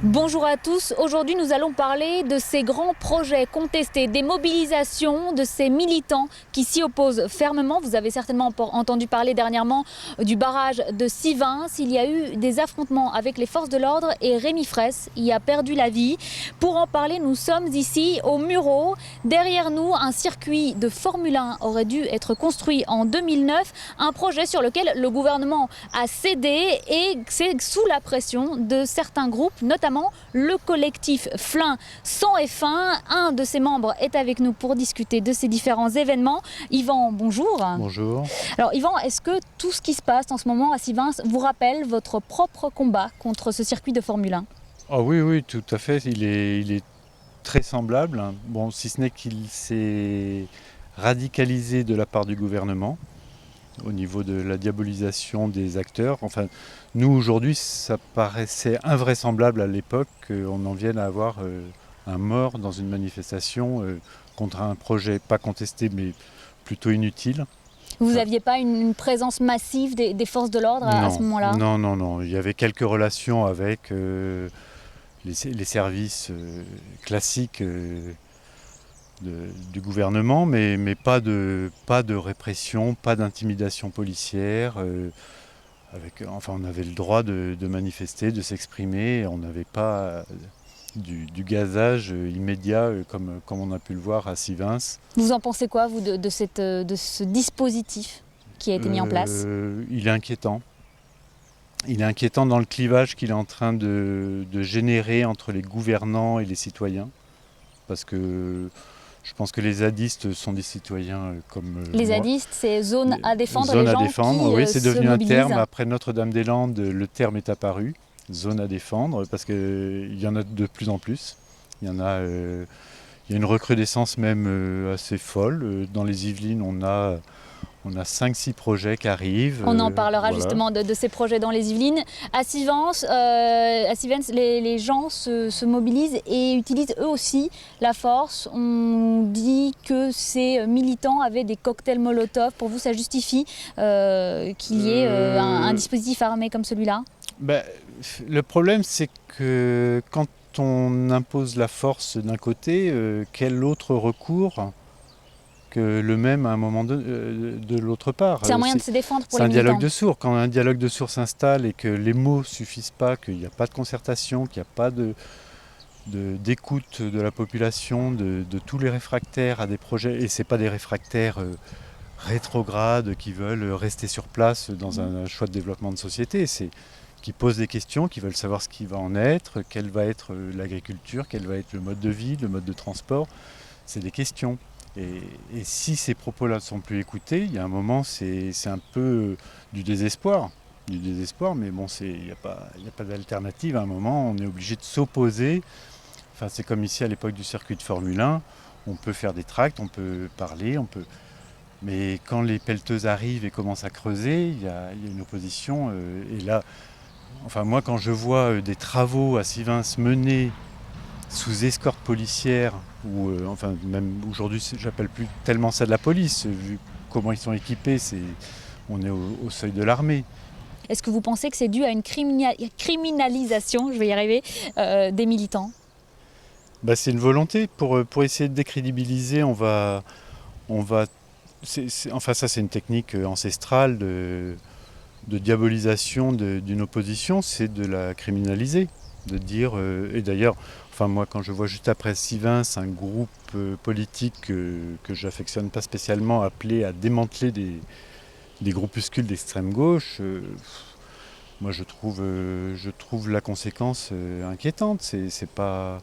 Bonjour à tous, aujourd'hui nous allons parler de ces grands projets contestés, des mobilisations de ces militants qui s'y opposent fermement. Vous avez certainement entendu parler dernièrement du barrage de Sivens. Il y a eu des affrontements avec les forces de l'ordre et Rémi Fraisse y a perdu la vie. Pour en parler, nous sommes ici au Mureaux. Derrière nous, un circuit de Formule 1 aurait dû être construit en 2009, un projet sur lequel le gouvernement a cédé et c'est sous la pression de certains groupes, notamment le collectif Flin sans F1. Un de ses membres est avec nous pour discuter de ces différents événements. Yvan, bonjour. Bonjour. Alors Yvan, est-ce que tout ce qui se passe en ce moment à Sivens vous rappelle votre propre combat contre ce circuit de Formule 1 ? Ah oui, tout à fait. Il est très semblable. Bon, si ce n'est qu'il s'est radicalisé de la part du gouvernement au niveau de la diabolisation des acteurs. Enfin, nous, aujourd'hui, ça paraissait invraisemblable à l'époque qu'on en vienne à avoir un mort dans une manifestation contre un projet pas contesté, mais plutôt inutile. Vous n'aviez pas une présence massive des forces de l'ordre à ce moment-là ? Non. Il y avait quelques relations avec les services classiques du gouvernement, mais pas de répression, pas d'intimidation policière. On avait le droit de manifester, de s'exprimer. On n'avait pas du gazage immédiat comme on a pu le voir à Sivens. Vous en pensez quoi, vous, de ce dispositif qui a été mis en place ? Il est inquiétant. Il est inquiétant dans le clivage qu'il est en train de générer entre les gouvernants et les citoyens. Parce que je pense que les zadistes sont des citoyens comme les moi. zadistes, c'est zone à défendre, zone les gens à défendre, qui oui, c'est se devenu un mobilisent. terme. Après Notre-Dame-des-Landes, le terme est apparu, zone à défendre, parce qu'il y en a de plus en plus. Il y a une recrudescence même assez folle. Dans les Yvelines, on a 5-6 projets qui arrivent. On en parlera voilà. justement de ces projets dans les Yvelines. À Sivens, les gens se mobilisent et utilisent eux aussi la force. On dit que ces militants avaient des cocktails Molotov. Pour vous, ça justifie qu'il y ait un dispositif armé comme celui-là ? Le problème, c'est que quand on impose la force d'un côté, quel autre recours que le même à un moment de l'autre part. C'est un moyen de se défendre pour les militants. C'est un dialogue de sourds. Quand un dialogue de sourds s'installe et que les mots ne suffisent pas, qu'il n'y a pas de concertation, qu'il n'y a pas d'écoute de la population, de tous les réfractaires à des projets, et ce n'est pas des réfractaires rétrogrades qui veulent rester sur place dans un choix de développement de société, c'est qui posent des questions, qui veulent savoir ce qui va en être, quelle va être l'agriculture, quel va être le mode de vie, le mode de transport. C'est des questions. Et si ces propos-là ne sont plus écoutés, il y a un moment, c'est un peu du désespoir, mais bon, il n'y a pas d'alternative. À un moment, on est obligé de s'opposer. Enfin, c'est comme ici à l'époque du circuit de Formule 1, on peut faire des tracts, on peut parler, mais quand les pelleteuses arrivent et commencent à creuser, il y a une opposition. Et là, enfin moi, quand je vois des travaux à Sivens menés sous escorte policière, ou même aujourd'hui, j'appelle plus tellement ça de la police, vu comment ils sont équipés, on est au seuil de l'armée. Est-ce que vous pensez que c'est dû à une criminalisation, je vais y arriver, des militants ? C'est une volonté pour essayer de décrédibiliser. Ça, c'est une technique ancestrale de diabolisation d'une opposition, c'est de la criminaliser, de dire. Et d'ailleurs, moi, quand je vois juste après Sivens un groupe politique que j'affectionne pas spécialement appelé à démanteler des groupuscules d'extrême gauche, moi je trouve la conséquence inquiétante. C'est pas.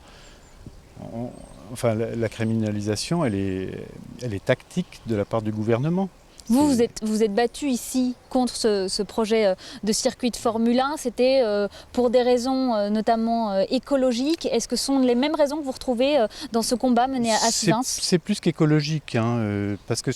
La criminalisation, elle est tactique de la part du gouvernement. Vous êtes battu ici contre ce projet de circuit de Formule 1, c'était pour des raisons notamment écologiques. Est-ce que ce sont les mêmes raisons que vous retrouvez dans ce combat mené à Sivens ? C'est plus qu'écologique, parce que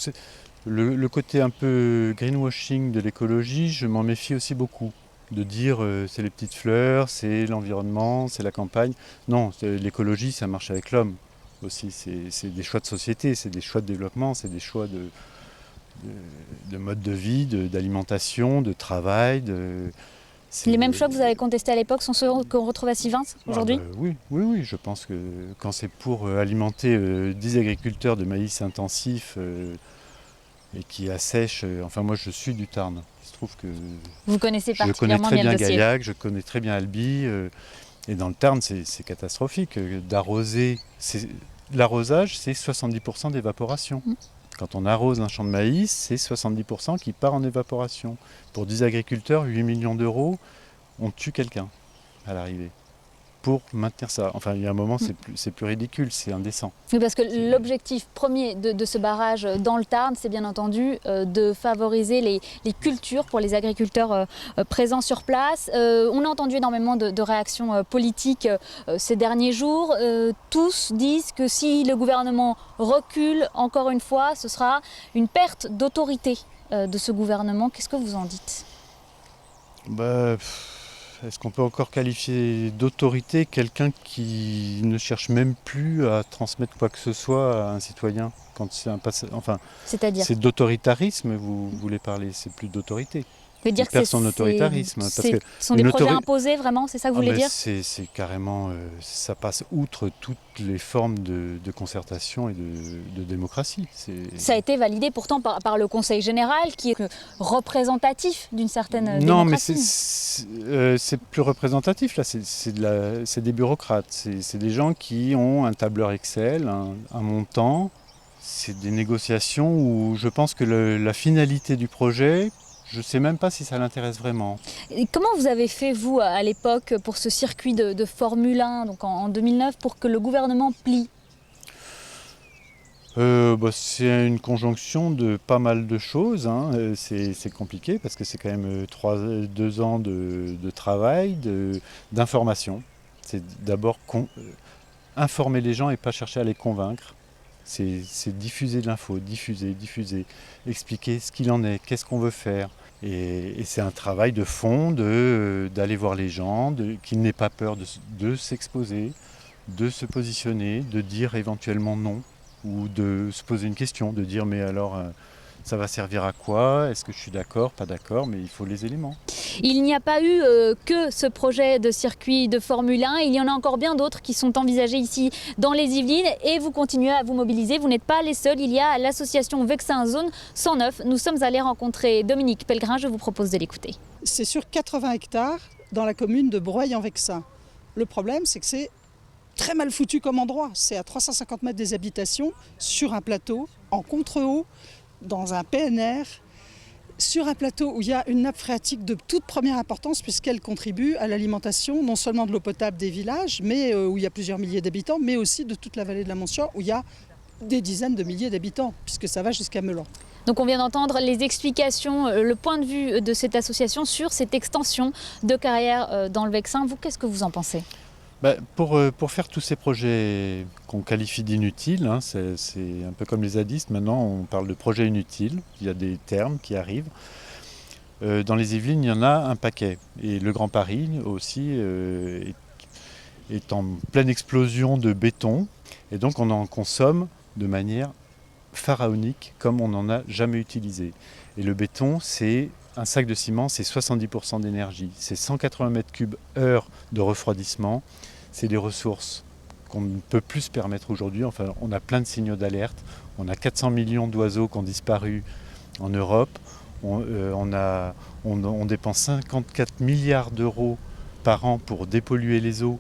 le côté un peu greenwashing de l'écologie, je m'en méfie aussi beaucoup. De dire c'est les petites fleurs, c'est l'environnement, c'est la campagne. Non, l'écologie, ça marche avec l'homme aussi. C'est des choix de société, c'est des choix de développement, c'est des choix de mode de vie, d'alimentation, de travail, Les mêmes choix que vous avez contestés à l'époque sont ceux qu'on retrouve à Sivins aujourd'hui? Oui, je pense que quand c'est pour alimenter 10 agriculteurs de maïs intensif et qui assèchent, enfin moi je suis du Tarn, il se trouve que Vous connaissez je connais particulièrement très bien bien le dossier. Gaillac, je connais très bien Albi, et dans le Tarn c'est catastrophique d'arroser. L'arrosage c'est 70% d'évaporation. Quand on arrose un champ de maïs, c'est 70% qui part en évaporation. Pour 10 agriculteurs, 8 millions d'euros, on tue quelqu'un à l'arrivée pour maintenir ça. Enfin, il y a un moment, c'est plus ridicule, c'est indécent. Oui, parce que l'objectif premier de ce barrage dans le Tarn, c'est bien entendu de favoriser les cultures pour les agriculteurs présents sur place. On a entendu énormément de réactions politiques ces derniers jours. Tous disent que si le gouvernement recule encore une fois, ce sera une perte d'autorité de ce gouvernement. Qu'est-ce que vous en dites ? Est-ce qu'on peut encore qualifier d'autorité quelqu'un qui ne cherche même plus à transmettre quoi que ce soit à un citoyen quand c'est C'est-à-dire, c'est d'autoritarisme, vous voulez parler, c'est plus d'autorité. veut dire Il perd son autoritarisme. Parce que ce sont des projets imposés, vraiment, c'est ça que vous voulez dire ? C'est carrément, ça passe outre toutes les formes de concertation et de démocratie. Ça a été validé pourtant par le Conseil général, qui est représentatif d'une certaine non, démocratie. mais c'est plus représentatif, là, c'est des bureaucrates, c'est des gens qui ont un tableur Excel, un montant. C'est des négociations où je pense que la finalité du projet, je ne sais même pas si ça l'intéresse vraiment. Et comment vous avez fait, vous, à l'époque, pour ce circuit de Formule 1, donc en 2009, pour que le gouvernement plie ? C'est une conjonction de pas mal de choses, hein. C'est compliqué parce que c'est quand même 2 ans de travail, d'information. C'est d'abord informer les gens et pas chercher à les convaincre. C'est diffuser de l'info, diffuser, expliquer ce qu'il en est, qu'est-ce qu'on veut faire. Et c'est un travail de fond d'aller voir les gens, qu'ils n'aient pas peur de s'exposer, de se positionner, de dire éventuellement non, ou de se poser une question, de dire mais alors ça va servir à quoi? Est-ce que je suis d'accord, pas d'accord? Mais il faut les éléments. Il n'y a pas eu que ce projet de circuit de Formule 1, il y en a encore bien d'autres qui sont envisagés ici dans les Yvelines et vous continuez à vous mobiliser. Vous n'êtes pas les seuls, il y a l'association Vexin Zone 109. Nous sommes allés rencontrer Dominique Pellegrin, je vous propose de l'écouter. C'est sur 80 hectares dans la commune de Broye-en-Vexin. Le problème, c'est que c'est très mal foutu comme endroit. C'est à 350 mètres des habitations, sur un plateau, en contre-haut, dans un PNR, sur un plateau où il y a une nappe phréatique de toute première importance puisqu'elle contribue à l'alimentation non seulement de l'eau potable des villages, mais où il y a plusieurs milliers d'habitants, mais aussi de toute la vallée de la Montsieur où il y a des dizaines de milliers d'habitants puisque ça va jusqu'à Melan. Donc on vient d'entendre les explications, le point de vue de cette association sur cette extension de carrière dans le Vexin. Vous, qu'est-ce que vous en pensez ? Pour faire tous ces projets qu'on qualifie d'inutiles, hein, c'est un peu comme les zadistes, maintenant on parle de projets inutiles, il y a des termes qui arrivent. Dans les Yvelines, il y en a un paquet. Et le Grand Paris aussi est en pleine explosion de béton. Et donc on en consomme de manière pharaonique comme on n'en a jamais utilisé. Et le béton, c'est un sac de ciment, c'est 70% d'énergie. C'est 180 mètres cubes heure de refroidissement. C'est des ressources qu'on ne peut plus se permettre aujourd'hui. Enfin, on a plein de signaux d'alerte. On a 400 millions d'oiseaux qui ont disparu en Europe. On dépense 54 milliards d'euros par an pour dépolluer les eaux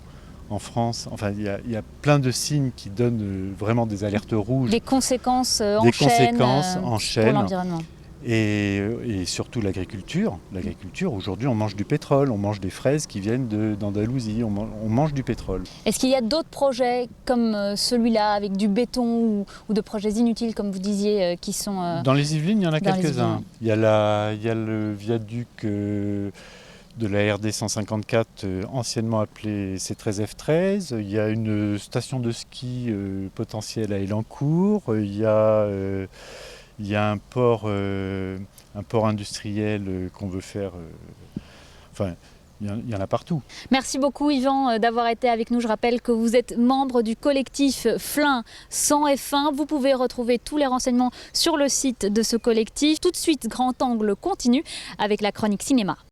en France. Enfin, il y a plein de signes qui donnent vraiment des alertes rouges. Des conséquences en chaîne pour l'environnement. Et surtout l'agriculture. L'agriculture, aujourd'hui, on mange du pétrole, on mange des fraises qui viennent d'Andalousie, on mange du pétrole. Est-ce qu'il y a d'autres projets comme celui-là, avec du béton ou de projets inutiles, comme vous disiez, qui sont... Dans les Yvelines, il y en a quelques-uns. Il y a le viaduc de la RD 154, anciennement appelé C13F13. Il y a une station de ski potentielle à Elancourt. Il y a un port industriel qu'on veut faire. Il y en a partout. Merci beaucoup Yvan d'avoir été avec nous. Je rappelle que vous êtes membre du collectif Flins sans F1. Vous pouvez retrouver tous les renseignements sur le site de ce collectif. Tout de suite, Grand Angle continue avec la chronique cinéma.